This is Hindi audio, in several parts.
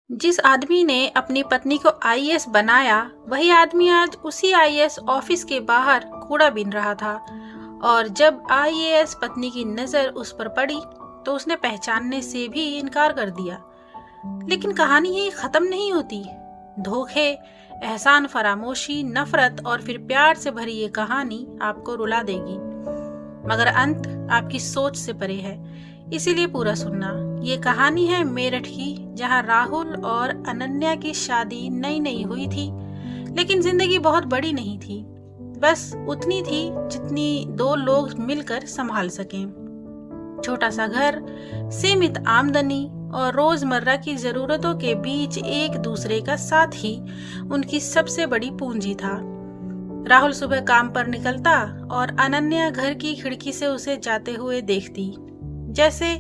जिस आदमी ने अपनी पत्नी को आईएएस बनाया, वही आदमी आज उसी आईएएस ऑफिस के बाहर कूड़ा बीन रहा था। और जब आईएएस पत्नी की नजर उस पर पड़ी, तो उसने पहचानने से भी इनकार कर दिया। लेकिन कहानी यही खत्म नहीं होती। धोखे, एहसान फरामोशी, नफरत और फिर प्यार से भरी ये कहानी आपको रुला देगी, मगर अंत आपकी सोच से परे है। इसीलिए पूरा सुनना। ये कहानी है मेरठ की, जहां राहुल और अनन्या की शादी नई नई हुई थी, लेकिन जिंदगी बहुत बड़ी नहीं थी, बस उतनी थी जितनी दो लोग मिलकर संभाल सकें। छोटा सा घर, सीमित आमदनी और रोजमर्रा की जरूरतों के बीच एक दूसरे का साथ ही उनकी सबसे बड़ी पूंजी था। राहुल सुबह काम पर निकलता और अनन्या घर की खिड़की से उसे जाते हुए देखती, जैसे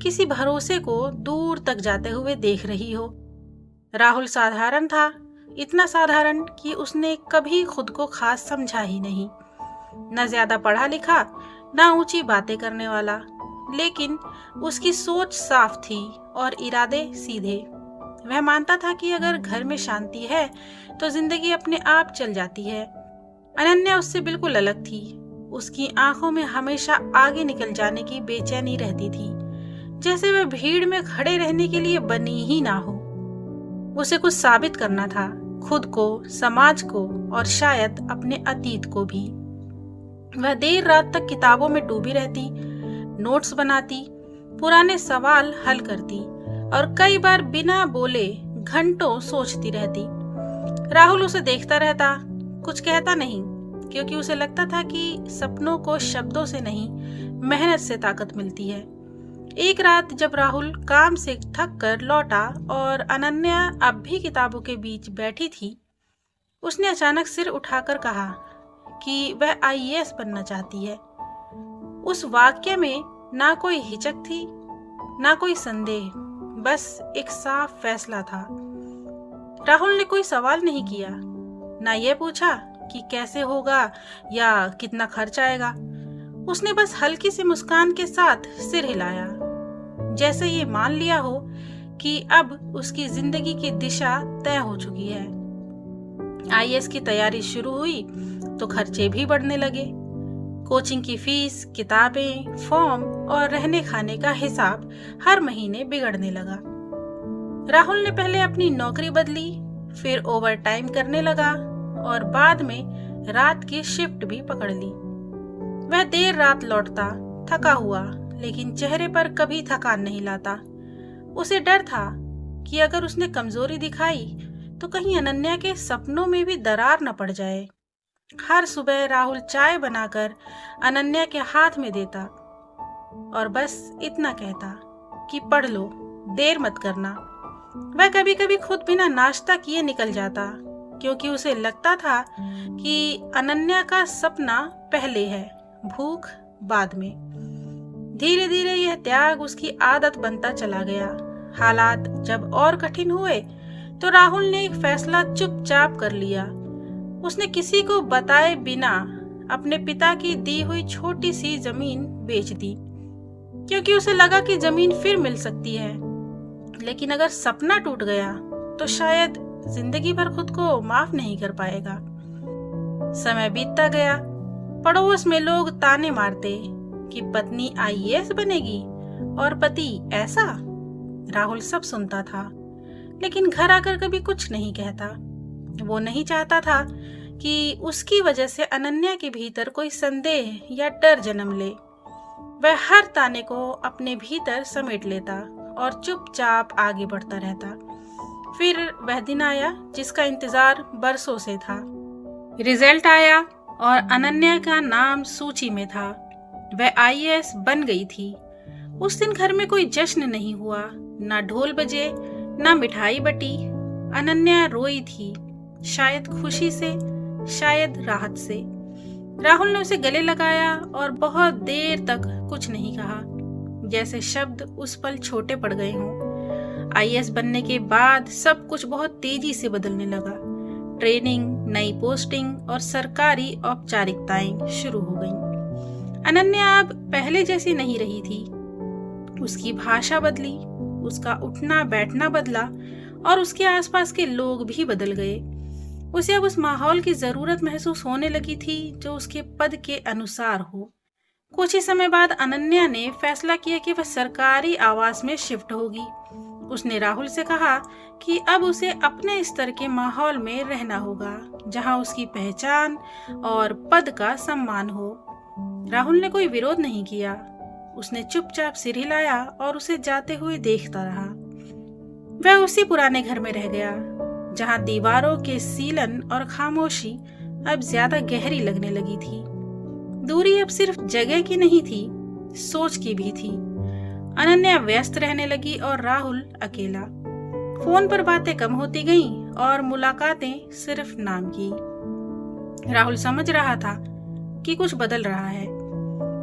किसी भरोसे को दूर तक जाते हुए देख रही हो। राहुल साधारण था, इतना साधारण कि उसने कभी खुद को खास समझा ही नहीं। न ज्यादा पढ़ा लिखा, न ऊंची बातें करने वाला, लेकिन उसकी सोच साफ थी और इरादे सीधे। वह मानता था कि अगर घर में शांति है तो जिंदगी अपने आप चल जाती है। अनन्या उससे बिल्कुल अलग थी। उसकी आंखों में हमेशा आगे निकल जाने की बेचैनी रहती थी, जैसे वह भीड़ में खड़े रहने के लिए बनी ही ना हो। उसे कुछ साबित करना था, खुद को, समाज को और शायद अपने अतीत को भी। वह देर रात तक किताबों में डूबी रहती, नोट्स बनाती, पुराने सवाल हल करती और कई बार बिना बोले घंटों सोचती रहती। राहुल उसे देखता रहता, कुछ कहता नहीं, क्योंकि उसे लगता था कि सपनों को शब्दों से नहीं, मेहनत से ताकत मिलती है। एक रात जब राहुल काम से थक कर लौटा और अनन्या अब भी किताबों के बीच बैठी थी, उसने अचानक सिर उठाकर कहा कि वह आईएएस बनना चाहती है। उस वाक्य में ना कोई हिचक थी, ना कोई संदेह, बस एक साफ फैसला था। राहुल ने कोई सवाल नहीं किया, ना ये पूछा कि कैसे होगा या कितना खर्च आएगा। उसने बस हल्की सी मुस्कान के साथ सिर हिलाया, जैसे ये मान लिया हो कि अब उसकी जिंदगी की दिशा तय हो चुकी है। आईएएस की तैयारी शुरू हुई तो खर्चे भी बढ़ने लगे। कोचिंग की फीस, किताबें, फॉर्म और रहने खाने का हिसाब हर महीने बिगड़ने लगा। राहुल ने पहले अपनी नौकरी बदली, फिर ओवर टाइम करने लगा और बाद में रात की शिफ्ट भी पकड़ ली। वह देर रात लौटता, थका हुआ, लेकिन चेहरे पर कभी थकान नहीं लाता। उसे डर था कि अगर उसने कमजोरी दिखाई तो कहीं अनन्या के सपनों में भी दरार न पड़ जाए। हर सुबह राहुल चाय बनाकर अनन्या के हाथ में देता और बस इतना कहता कि पढ़ लो, देर मत करना। वह कभी कभी खुद बिना नाश्ता किए निकल जाता, क्योंकि उसे लगता था कि अनन्या का सपना पहले है, भूख बाद में। धीरे धीरे यह त्याग उसकी आदत बनता चला गया। हालात जब और कठिन हुए तो राहुल ने एक फैसला चुपचाप कर लिया। उसने किसी को बताए बिना अपने पिता की दी हुई छोटी सी जमीन बेच दी, क्योंकि उसे लगा कि जमीन फिर मिल सकती है, लेकिन अगर सपना टूट गया तो शायद जिंदगी भर खुद को माफ नहीं कर पाएगा। समय बीतता गया। पड़ोस में लोग ताने मारते कि पत्नी आईएएस बनेगी और पति ऐसा। राहुल सब सुनता था, लेकिन घर आकर कभी कुछ नहीं कहता। वो नहीं चाहता था कि उसकी वजह से अनन्या के भीतर कोई संदेह या डर जन्म ले। वह हर ताने को अपने भीतर समेट लेता और चुपचाप आगे बढ़ता रहता। फिर वह दिन आया जिसका इंतजार बरसों से था। रिजल्ट आया और अनन्या का नाम सूची में था। वह आईएएस बन गई थी। उस दिन घर में कोई जश्न नहीं हुआ, ना ढोल बजे, ना मिठाई बटी। अनन्या रोई थी, शायद खुशी से, शायद राहत से। राहुल ने उसे गले लगाया और बहुत देर तक कुछ नहीं कहा, जैसे शब्द उस पल छोटे पड़ गए हों। आईएएस बनने के बाद सब कुछ बहुत तेजी से बदलने लगा। ट्रेनिंग, नई पोस्टिंग और सरकारी औपचारिकताएं शुरू हो गईं। अनन्या अब पहले जैसी नहीं रही थी। उसकी भाषा बदली, उसका उठना बैठना बदला और उसके आसपास के लोग भी बदल गए। उसे अब उस माहौल की जरूरत महसूस होने लगी थी जो उसके पद के अनुसार हो। कुछ ही समय बाद अनन्या ने फैसला किया कि वह सरकारी आवास में शिफ्ट होगी। उसने राहुल से कहा कि अब उसे अपने स्तर के माहौल में रहना होगा, जहां उसकी पहचान और पद का सम्मान हो। राहुल ने कोई विरोध नहीं किया। उसने चुपचाप सिर हिलाया और उसे जाते हुए देखता रहा। वह उसी पुराने घर में रह गया, जहां दीवारों के सीलन और खामोशी अब ज्यादा गहरी लगने लगी थी। दूरी अब सिर्फ जगह की नहीं थी, सोच की भी थी। अनन्या व्यस्त रहने लगी और राहुल अकेला। फोन पर बातें कम होती गईं और मुलाकातें सिर्फ नाम की। राहुल समझ रहा था कि कुछ बदल रहा है,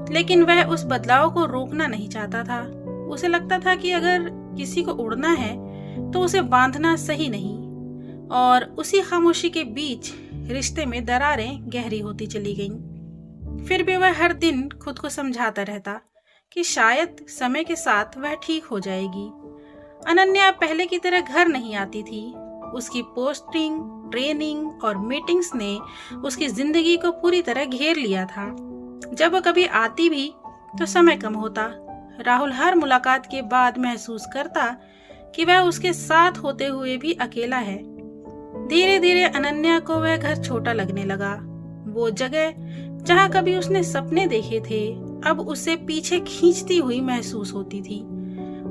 लेकिन वह उस बदलाव को रोकना नहीं चाहता था। उसे लगता था कि अगर किसी को उड़ना है तो उसे बांधना सही नहीं। और उसी खामोशी के बीच रिश्ते में दरारें गहरी होती चली गईं। फिर भी वह हर दिन खुद को समझाता रहता कि शायद समय के साथ वह ठीक हो जाएगी। अनन्या पहले की तरह घर नहीं आती थी। उसकी पोस्टिंग, ट्रेनिंग और मीटिंग्स ने उसकी जिंदगी को पूरी तरह घेर लिया था। जब वह कभी आती भी तो समय कम होता। राहुल हर मुलाकात के बाद महसूस करता कि वह उसके साथ होते हुए भी अकेला है। धीरे धीरे अनन्या को वह घर छोटा लगने लगा। वो जगह जहाँ कभी उसने सपने देखे थे अब उसे पीछे खींचती हुई महसूस होती थी।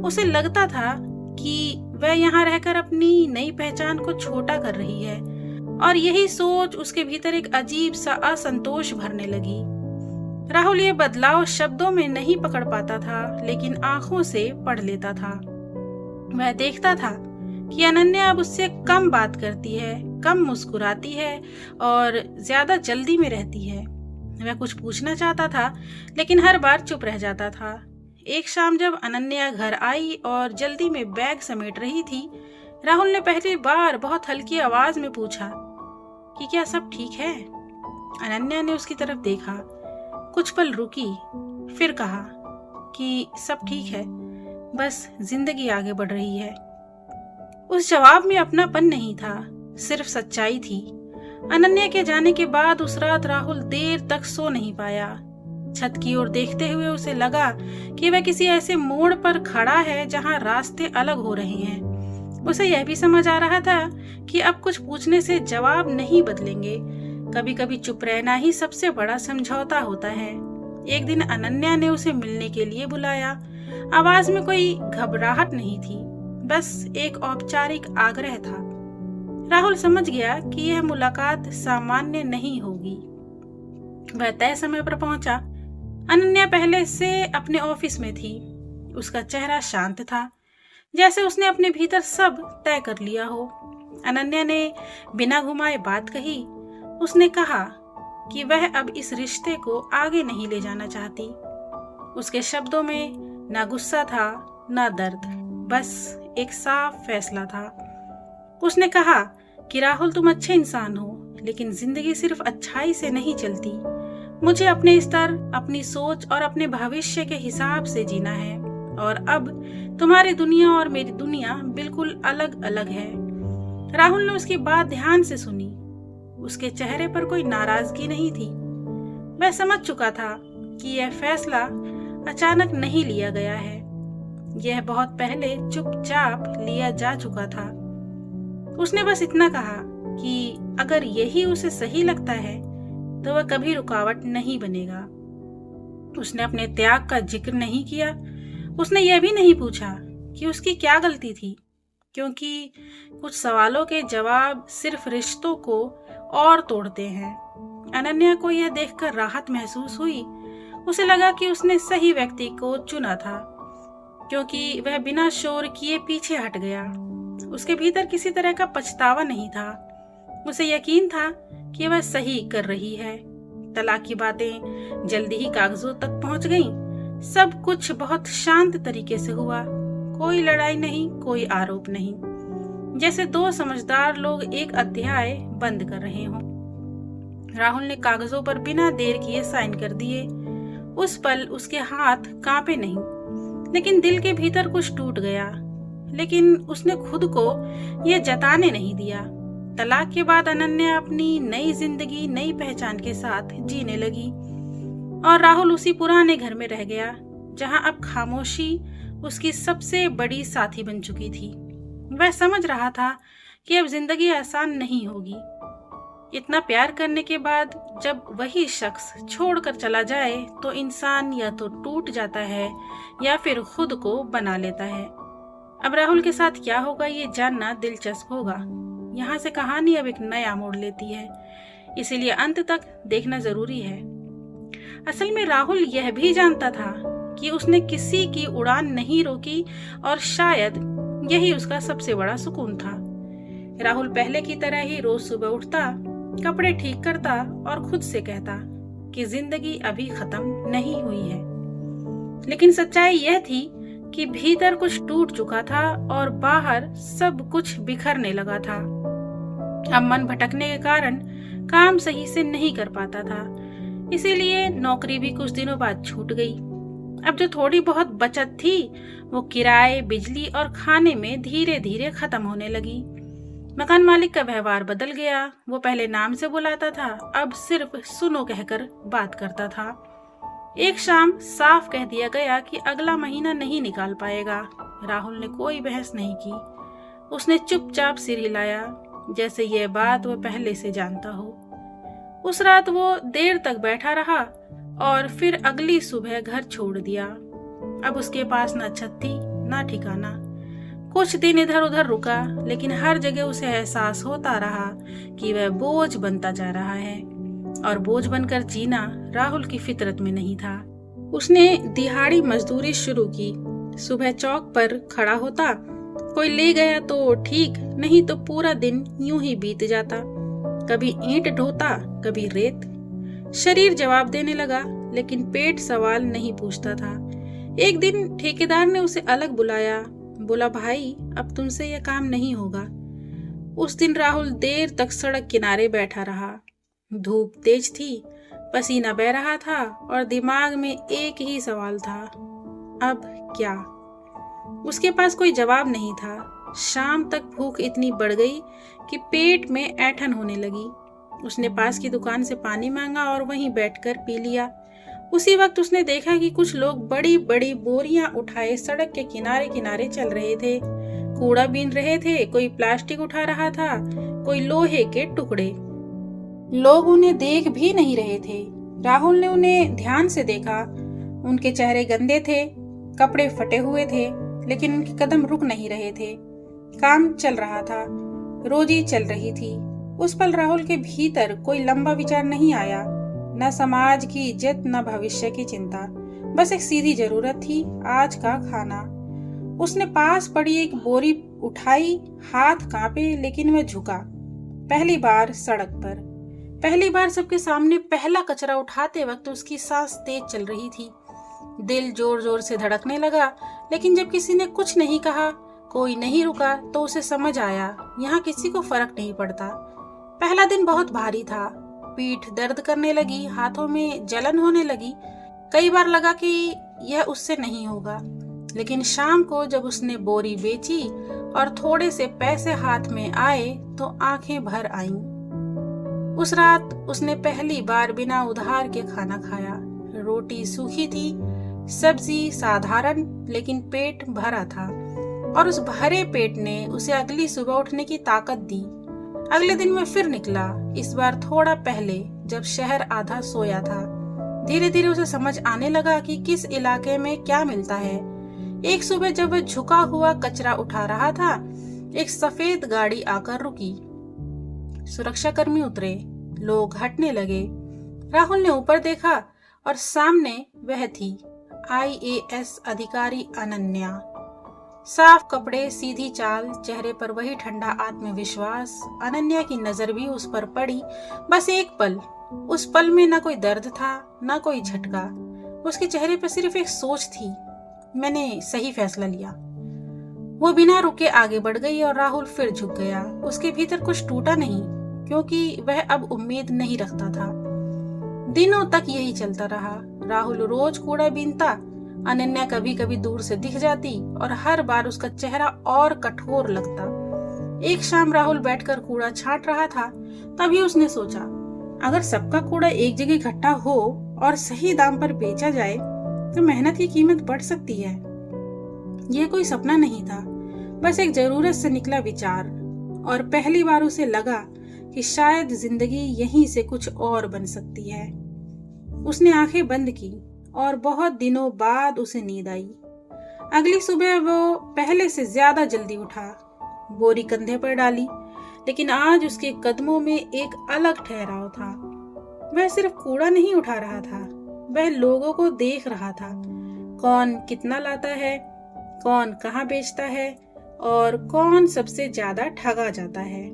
उसे लगता था कि वह यहाँ रहकर अपनी नई पहचान को छोटा कर रही है, और यही सोच उसके भीतर एक अजीब सा असंतोष भरने लगी। राहुल ये बदलाव शब्दों में नहीं पकड़ पाता था, लेकिन आंखों से पढ़ लेता था। वह देखता था कि अनन्या अब उससे कम बात करती है, कम मुस्कुराती है और ज्यादा जल्दी में रहती है। वह कुछ पूछना चाहता था, लेकिन हर बार चुप रह जाता था। एक शाम जब अनन्या घर आई और जल्दी में बैग समेट रही थी, राहुल ने पहली बार बहुत हल्की आवाज में पूछा कि क्या सब ठीक है। अनन्या ने उसकी तरफ देखा, कुछ पल रुकी, फिर कहा कि सब ठीक है, बस जिंदगी आगे बढ़ रही है। उस जवाब में अपनापन नहीं था, सिर्फ सच्चाई थी। अनन्या के जाने के बाद उस रात राहुल देर तक सो नहीं पाया। छत की ओर देखते हुए उसे लगा कि वह किसी ऐसे मोड़ पर खड़ा है जहां रास्ते अलग हो रहे हैं। उसे यह भी समझ आ रहा था कि अब कुछ पूछने से जवाब नहीं बदलेंगे। कभी कभी चुप रहना ही सबसे बड़ा समझौता होता है। एक दिन अनन्या ने उसे मिलने के लिए बुलाया। आवाज में कोई घबराहट नहीं थी, बस एक औपचारिक आग्रह था। राहुल समझ गया कि यह मुलाकात सामान्य नहीं होगी। वह तय समय पर पहुंचा। अनन्या पहले से अपने ऑफिस में थी। उसका चेहरा शांत था, जैसे उसने अपने भीतर सब तय कर लिया हो। अनन्या ने बिना घुमाए बात कही। उसने कहा कि वह अब इस रिश्ते को आगे नहीं ले जाना चाहती। उसके शब्दों में ना गुस्सा था, ना दर्द, बस एक साफ फैसला था। उसने कहा कि राहुल, तुम अच्छे इंसान हो, लेकिन जिंदगी सिर्फ अच्छाई से नहीं चलती। मुझे अपने स्तर, अपनी सोच और अपने भविष्य के हिसाब से जीना है, और अब तुम्हारी दुनिया और मेरी दुनिया बिल्कुल अलग अलग है। राहुल ने उसकी बात ध्यान से सुनी। उसके चेहरे पर कोई नाराजगी नहीं थी। वह समझ चुका था कि यह फैसला अचानक नहीं लिया गया है। यह बहुत पहले चुपचाप लिया जा चुका था। उसने बस इतना कहा कि अगर यही उसे सही लगता है तो वह कभी रुकावट नहीं बनेगा। उसने अपने त्याग का जिक्र नहीं किया। उसने यह भी नहीं पूछा कि उसकी क्या गलती थी, क्योंकि कुछ सवालों के जवाब सिर्फ रिश्तों को और तोड़ते हैं। अनन्या को यह देखकर राहत महसूस हुई। उसे लगा कि उसने सही व्यक्ति को चुना था, क्योंकि वह बिना शोर किए पीछे हट गया। उसके भीतर किसी तरह का पछतावा नहीं था। उसे यकीन था कि वह सही कर रही है। तलाक की बातें जल्दी ही कागजों तक पहुंच गईं। सब कुछ बहुत शांत तरीके से हुआ। कोई लड़ाई नहीं, कोई आरोप नहीं, जैसे दो समझदार लोग एक अध्याय बंद कर रहे हों। राहुल ने कागजों पर बिना देर किए साइन कर दिए। उस पल उसके हाथ कांपे नहीं, लेकिन दिल के भीतर कुछ टूट गया। लेकिन उसने खुद को यह जताने नहीं दिया। तलाक के बाद अनन्या अपनी नई जिंदगी, नई पहचान के साथ जीने लगी और राहुल उसी पुराने घर में रह गया जहां अब खामोशी उसकी सबसे बड़ी साथी बन चुकी थी। वह समझ रहा था कि अब जिंदगी आसान नहीं होगी। इतना प्यार करने के बाद जब वही शख्स छोड़कर चला जाए तो इंसान या तो टूट जाता है या फिर खुद को बना लेता है। अब राहुल के साथ क्या होगा ये जानना दिलचस्प होगा। यहाँ से कहानी अब एक नया मोड़ लेती है, इसीलिए अंत तक देखना जरूरी है। असल में राहुल यह भी जानता था कि उसने किसी की उड़ान नहीं रोकी और शायद यही उसका सबसे बड़ा सुकून था। राहुल पहले की तरह ही रोज सुबह उठता, कपड़े ठीक करता और खुद से कहता कि जिंदगी अभी खत्म नहीं हुई है। लेकिन सच्चाई यह थी कि भीतर कुछ टूट चुका था और बाहर सब कुछ बिखरने लगा था। अब मन भटकने के कारण काम सही से नहीं कर पाता था, इसीलिए नौकरी भी कुछ दिनों बाद छूट गई। अब जो थोड़ी बहुत बचत थी वो किराए, बिजली और खाने में धीरे धीरे खत्म होने लगी। मकान मालिक का व्यवहार बदल गया। वो पहले नाम से बुलाता था, अब सिर्फ सुनो कहकर बात करता था। एक शाम साफ कह दिया गया कि अगला महीना नहीं निकाल पाएगा। राहुल ने कोई बहस नहीं की। उसने चुपचाप सिर हिलाया, जैसे यह बात वह पहले से जानता हो। उस रात वो देर तक बैठा रहा और फिर अगली सुबह घर छोड़ दिया। अब उसके पास न छत थी न ठिकाना। कुछ दिन इधर उधर रुका, लेकिन हर जगह उसे एहसास होता रहा कि वह बोझ बनता जा रहा है और बोझ बनकर जीना राहुल की फितरत में नहीं था। उसने दिहाड़ी मजदूरी शुरू की। सुबह चौक पर खड़ा होता, कोई ले गया तो ठीक, नहीं तो पूरा दिन यूं ही बीत जाता। कभी ईंट ढोता, कभी रेत। शरीर जवाब देने लगा, लेकिन पेट सवाल नहीं पूछता था। एक दिन ठेकेदार ने उसे अलग बुलाया। बोला, भाई अब तुमसे यह काम नहीं होगा। उस दिन राहुल देर तक सड़क किनारे बैठा रहा। धूप तेज थी, पसीना बह रहा था और दिमाग में एक ही सवाल था, अब क्या? उसके पास कोई जवाब नहीं था। शाम तक भूख इतनी बढ़ गई कि पेट में ऐंठन होने लगी। उसने पास की दुकान से पानी मांगा और वहीं बैठकर पी लिया। उसी वक्त उसने देखा कि कुछ लोग बड़ी बड़ी बोरियां उठाए सड़क के किनारे किनारे चल रहे थे। कूड़ा बीन रहे थे, कोई प्लास्टिक उठा रहा था, कोई लोहे के टुकड़े। लोग उन्हें देख भी नहीं रहे थे। राहुल ने उन्हें ध्यान से देखा। उनके चेहरे गंदे थे, कपड़े फटे हुए थे, लेकिन उनके कदम रुक नहीं रहे थे। काम चल रहा था, रोजी चल रही थी। उस पल राहुल के भीतर कोई लंबा विचार नहीं आया, न समाज की इज्जत न भविष्य की चिंता। बस एक सीधी जरूरत थी, आज का खाना। उसने पास पड़ी एक बोरी उठाई, हाथ कांपे लेकिन वह झुका। पहली बार सड़क पर, पहली बार सबके सामने पहला कचरा उठाते वक्त उसकी सांस तेज चल रही थी। दिल जोर जोर से धड़कने लगा, लेकिन जब किसी ने कुछ नहीं कहा, कोई नहीं रुका, तो उसे समझ आया यहाँ किसी को फर्क नहीं पड़ता। पहला दिन बहुत भारी था। पीठ दर्द करने लगी, हाथों में जलन होने लगी। कई बार लगा कि यह उससे नहीं होगा, लेकिन शाम को जब उसने बोरी बेची और थोड़े से पैसे हाथ में आए तो आंखें भर आईं। उस रात उसने पहली बार बिना उधार के खाना खाया। रोटी सूखी थी, सब्जी साधारण, लेकिन पेट भरा था और उस भरे पेट ने उसे अगली सुबह उठने की ताकत दी। अगले दिन वह फिर निकला, इस बार थोड़ा पहले, जब शहर आधा सोया था। धीरे धीरे उसे समझ आने लगा कि किस इलाके में क्या मिलता है। एक सुबह जब वह झुका हुआ कचरा उठा रहा था, एक सफेद गाड़ी आकर रुकी। सुरक्षाकर्मी उतरे, लोग हटने लगे। राहुल ने ऊपर देखा और सामने वह थी, IAS अधिकारी अनन्या। साफ कपड़े, सीधी चाल, चेहरे पर वही ठंडा आत्मविश्वास। अनन्या की नजर भी उस पर पड़ी, बस एक पल। उस पल में न कोई दर्द था, न कोई झटका। उसके चेहरे पर सिर्फ एक सोच थी, मैंने सही फैसला लिया। वो बिना रुके आगे बढ़ गई और राहुल फिर झुक गया। उसके भीतर कुछ टूटा नहीं, क्योंकि वह अब उम्मीद नहीं रखता था। दिनों तक यही चलता रहा। राहुल रोज कूड़ा बीनता, अनन्या कभी कभी दूर से दिख जाती और हर बार उसका चेहरा और कठोर लगता। एक शाम राहुल बैठकर कूड़ा छांट रहा था, तभी उसने सोचा, अगर सबका कूड़ा एक जगह इकट्ठा हो और सही दाम पर बेचा जाए तो मेहनत की कीमत बढ़ सकती है। यह कोई सपना नहीं था, बस एक जरूरत से निकला विचार, और पहली बार उसे लगा कि शायद जिंदगी यहीं से कुछ और बन सकती है। उसने आंखें बंद की और बहुत दिनों बाद उसे नींद आई। अगली सुबह वो पहले से ज्यादा जल्दी उठा, बोरी कंधे पर डाली, लेकिन आज उसके कदमों में एक अलग ठहराव था। वह सिर्फ कूड़ा नहीं उठा रहा था, वह लोगों को देख रहा था। कौन कितना लाता है, कौन कहाँ बेचता है और कौन सबसे ज्यादा ठगा जाता है।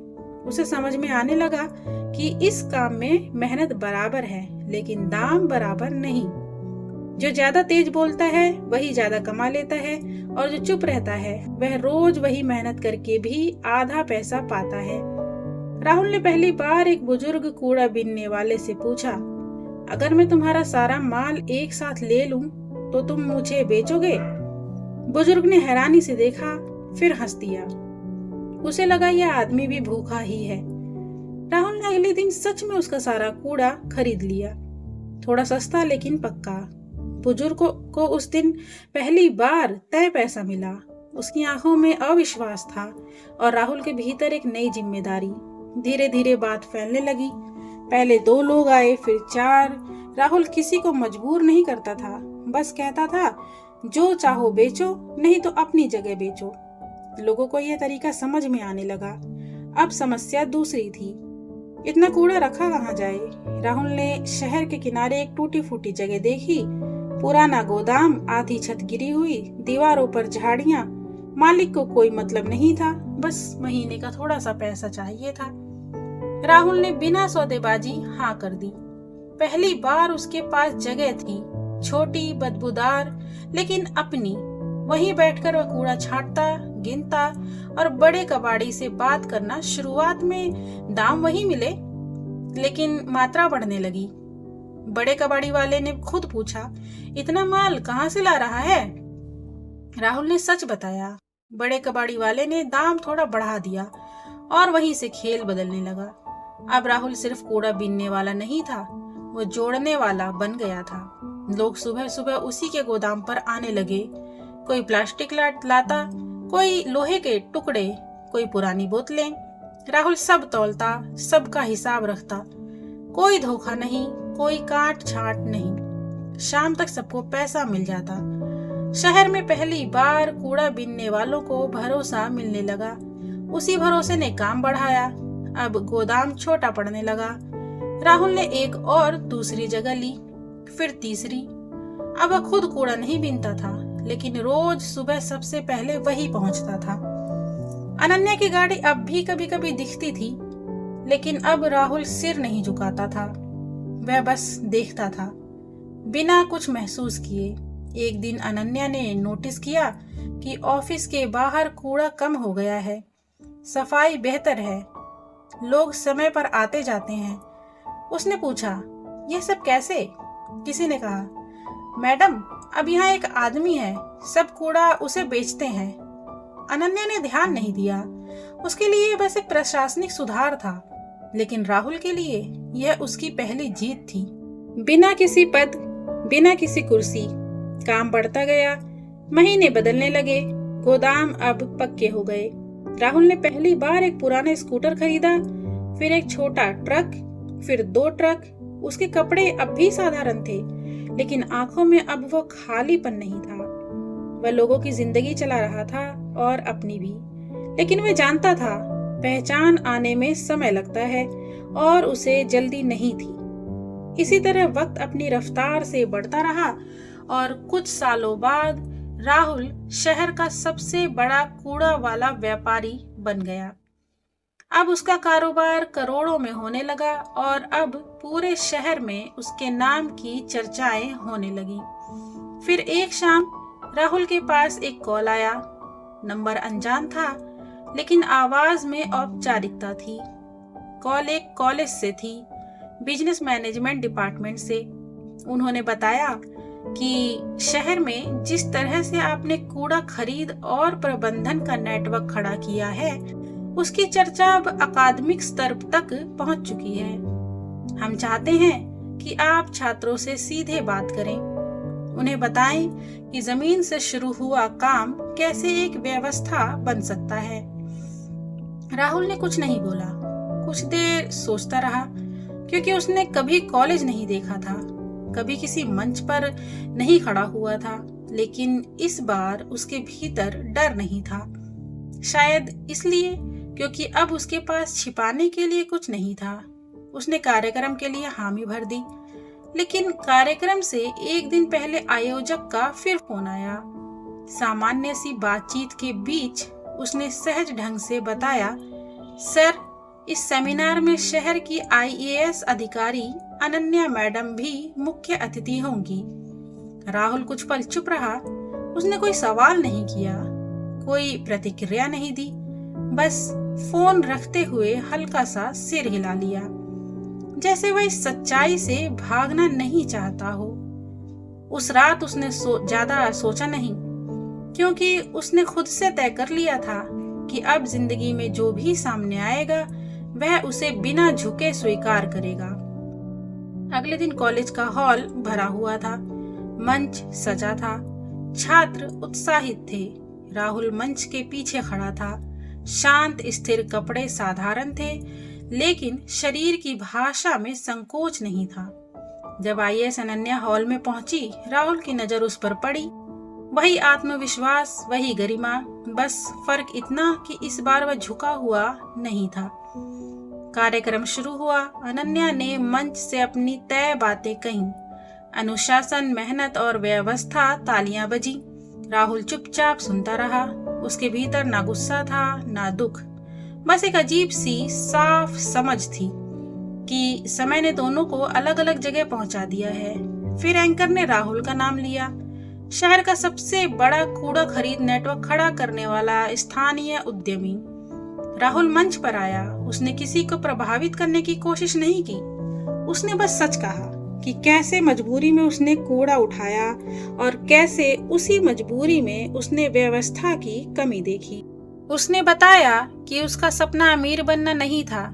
उसे समझ में आने लगा कि इस काम में मेहनत बराबर है, लेकिन दाम बराबर नहीं। जो ज्यादा तेज बोलता है वही ज्यादा कमा लेता है, और जो चुप रहता है वह रोज वही मेहनत करके भी आधा पैसा पाता है। राहुल ने पहली बार एक बुजुर्ग कूड़ा बीनने वाले से पूछा, अगर मैं तुम्हारा सारा माल एक साथ ले लूं तो तुम मुझे बेचोगे? बुजुर्ग ने हैरानी से देखा, फिर हंस दिया। उसे लगा यह आदमी भी भूखा ही है। राहुल ने अगले दिन सच में उसका सारा कूड़ा खरीद लिया, थोड़ा सस्ता लेकिन पक्का। बुजुर्ग को उस दिन पहली बार तय पैसा मिला। उसकी आंखों में अविश्वास था और राहुल के भीतर एक नई जिम्मेदारी। धीरे धीरे बात फैलने लगी। पहले 2 लोग आए, फिर 4। राहुल किसी को मजबूर नहीं करता था, बस कहता था, जो चाहो बेचो, नहीं तो अपनी जगह बेचो। लोगों को यह तरीका समझ में आने लगा। अब समस्या दूसरी थी, इतना कूड़ा रखा कहाँ जाए। राहुल ने शहर के किनारे एक टूटी फूटी जगह देखी, पुराना गोदाम, आधी छत गिरी हुई, दीवारों पर झाड़ियां। मालिक को कोई मतलब नहीं था, बस महीने का थोड़ा सा पैसा चाहिए था। राहुल ने बिना सौदेबाजी हाँ कर दी। पहली बार उसके पास जगह थी, छोटी, बदबूदार, लेकिन अपनी। वहीं बैठकर वह कूड़ा छांटता, गिनता और बड़े कबाड़ी से बात करना। शुरुआत में दाम वही मिले, लेकिन मात्रा बढ़ने लगी। बड़े कबाड़ी वाले ने खुद पूछा, इतना माल कहाँ से ला रहा है? राहुल ने सच बताया। बड़े कबाड़ी वाले ने दाम थोड़ा बढ़ा दिया और वहीं से खेल बदलने लगा। अब राहुल सिर्फ कूड़ा बीनने वाला नहीं था, वो जोड़ने वाला बन गया था। लोग सुबह सुबह उसी के गोदाम पर आने लगे। कोई प्लास्टिक लाता, कोई लोहे के टुकड़े, कोई पुरानी बोतलें। राहुल सब तौलता, सबका हिसाब रखता। कोई धोखा नहीं, कोई काट छांट नहीं। शाम तक सबको पैसा मिल जाता। शहर में पहली बार कूड़ा बीनने वालों को भरोसा मिलने लगा। उसी भरोसे ने काम बढ़ाया। अब गोदाम छोटा पड़ने लगा। राहुल ने एक और दूसरी जगह ली, फिर तीसरी। अब वह खुद कूड़ा नहीं बीनता था, लेकिन रोज सुबह सबसे पहले वही पहुंचता था। अनन्या की गाड़ी अब भी कभी कभी दिखती थी, लेकिन अब राहुल सिर नहीं झुकाता था। वह बस देखता था, बिना कुछ महसूस किए। एक दिन अनन्या ने नोटिस किया कि ऑफिस के बाहर कूड़ा कम हो गया है, सफाई बेहतर है, लोग समय पर आते जाते हैं। उसने पूछा, यह सब कैसे? किसी ने कहा, मैडम, अब यहाँ एक आदमी है, सब कूड़ा उसे बेचते हैं। अनन्या ने ध्यान नहीं दिया। उसके लिए बस एक प्रशासनिक सुधार था, लेकिन राहुल के लिए यह उसकी पहली जीत थी। बिना किसी पद, बिना किसी कुर्सी, काम बढ़ता गया। महीने बदलने लगे, गोदाम अब पक्के हो गए। राहुल ने पहली बार एक पुराना स्कूटर खरीदा, फिर एक छोटा ट्रक, फिर 2 ट्रक। उसके कपड़े अब भी साधारण थे, लेकिन आंखों में अब वो खालीपन नहीं था। वह लोगों की जिंदगी चला रहा था और अपनी भी। लेकिन वह जानता था, पहचान आने में समय लगता है और उसे जल्दी नहीं थी। इसी तरह वक्त अपनी रफ्तार से बढ़ता रहा और कुछ सालों बाद राहुल शहर का सबसे बड़ा कूड़ा वाला व्यापारी बन गया। अब उसका कारोबार करोड़ों में होने लगा और अब पूरे शहर में उसके नाम की चर्चाएं होने लगी। फिर एक शाम राहुल के पास एक कॉल आया। नंबर अनजान था, लेकिन आवाज में औपचारिकता थी। कॉल एक कॉलेज से थी, बिजनेस मैनेजमेंट डिपार्टमेंट से। उन्होंने बताया कि शहर में जिस तरह से आपने कूड़ा खरीद और प्रबंधन का नेटवर्क खड़ा किया है, उसकी चर्चा अब अकादमिक स्तर तक पहुंच चुकी है। हम चाहते हैं कि आप छात्रों से सीधे बात करें, उन्हें बताएं कि जमीन से शुरू हुआ काम कैसे एक व्यवस्था बन सकता है। राहुल ने कुछ नहीं बोला, कुछ देर सोचता रहा, क्योंकि उसने कभी कॉलेज नहीं देखा था, कभी किसी मंच पर नहीं खड़ा हुआ था, लेकिन इस बार उसके भीतर डर नहीं था। शायद इसलिए क्योंकि अब उसके पास छिपाने के लिए कुछ नहीं था। उसने कार्यक्रम के लिए हामी भर दी, लेकिन कार्यक्रम से एक दिन पहले आयोजक का फिर फोन आया। सामान्य सी बातचीत के बीच उसने सहज ढंग से बताया, सर, इस सेमिनार में शहर की IAS अधिकारी अनन्या मैडम भी मुख्य अतिथि होंगी। राहुल कुछ पल चुप रहा। उसने कोई सवाल नहीं किया, कोई प्रतिक्रिया नहीं दी, बस फोन रखते हुए हल्का सा सिर हिला लिया, जैसे वह इस सच्चाई से भागना नहीं चाहता हो। उस रात उसने ज्यादा सोचा नहीं, क्योंकि उसने खुद से तय कर लिया था कि अब जिंदगी में जो भी सामने आएगा वह उसे बिना झुके स्वीकार करेगा। अगले दिन कॉलेज का हॉल भरा हुआ था, मंच सजा था, छात्र उत्साहित थे। राहुल मंच के पीछे खड़ा था। शांत स्थिर कपड़े साधारण थे, लेकिन शरीर की भाषा में संकोच नहीं था। जब IAS अनन्या हॉल में पहुंची, राहुल की नजर उस पर पड़ी। वही आत्मविश्वास, वही गरिमा, बस फर्क इतना कि इस बार वह झुका हुआ नहीं था। कार्यक्रम शुरू हुआ। अनन्या ने मंच से अपनी तय बातें कहीं। अनुशासन, मेहनत और व्यवस्था। तालियां बजी। राहुल चुपचाप सुनता रहा। उसके भीतर ना गुस्सा था, ना दुख, बस एक अजीब सी साफ समझ थी कि समय ने दोनों को अलग अलग जगह पहुंचा दिया है। फिर एंकर ने राहुल का नाम लिया। शहर का सबसे बड़ा कूड़ा खरीद नेटवर्क खड़ा करने वाला स्थानीय उद्यमी। राहुल मंच पर आया। उसने किसी को प्रभावित करने की कोशिश नहीं की। उसने बस सच कहा कि कैसे मजबूरी में उसने कूड़ा उठाया और कैसे उसी मजबूरी में उसने व्यवस्था की कमी देखी। उसने बताया कि उसका सपना अमीर बनना नहीं था,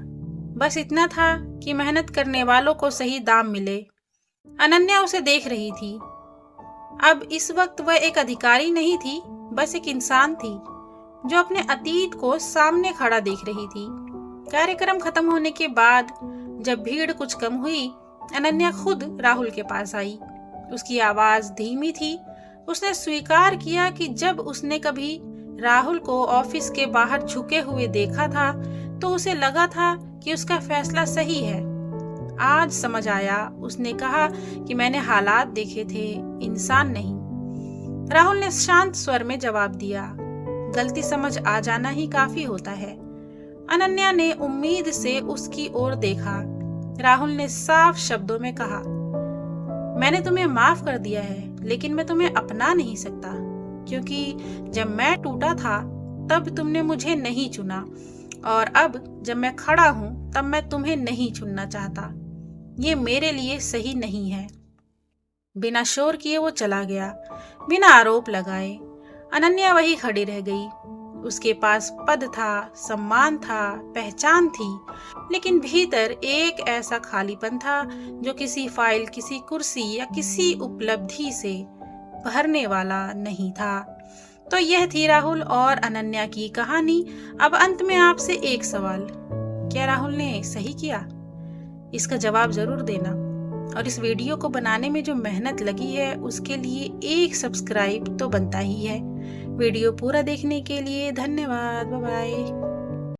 बस इतना था कि मेहनत करने वालों को सही दाम मिले। अनन्या उसे देख रही थी। अब इस वक्त वह एक अधिकारी नहीं थी, बस एक इंसान थी जो अपने अतीत को सामने खड़ा देख रही थी। कार्यक्रम खत्म होने के बाद जब भीड़ कुछ कम हुई, अनन्या खुद राहुल के पास आई। उसकी आवाज धीमी थी। उसने स्वीकार किया कि जब उसने कभी राहुल को ऑफिस के बाहर झुके हुए देखा था तो उसे लगा था कि उसका फैसला सही है। आज समझ आया। उसने कहा कि मैंने हालात देखे थे, इंसान नहीं। राहुल ने शांत स्वर में जवाब दिया, गलती समझ आ जाना ही काफी होता है। अनन्या ने उम्मीद से उसकी ओर देखा। राहुल ने साफ शब्दों में कहा, मैंने तुम्हें माफ कर दिया है, लेकिन मैं तुम्हें अपना नहीं सकता, क्योंकि जब मैं टूटा था तब तुमने मुझे नहीं चुना, और अब जब मैं खड़ा हूं तब मैं तुम्हें नहीं चुनना चाहता। ये मेरे लिए सही नहीं है। बिना शोर किए वो चला गया, बिना आरोप लगाए। अनन्या वही खड़ी रह गई। उसके पास पद था, सम्मान था, पहचान थी, लेकिन भीतर एक ऐसा खालीपन था जो किसी फाइल, किसी कुर्सी या किसी उपलब्धि से भरने वाला नहीं था। तो यह थी राहुल और अनन्या की कहानी। अब अंत में आपसे एक सवाल, क्या राहुल ने सही किया? इसका जवाब जरूर देना, और इस वीडियो को बनाने में जो मेहनत लगी है उसके लिए एक सब्सक्राइब तो बनता ही है। वीडियो पूरा देखने के लिए धन्यवाद। Bye bye.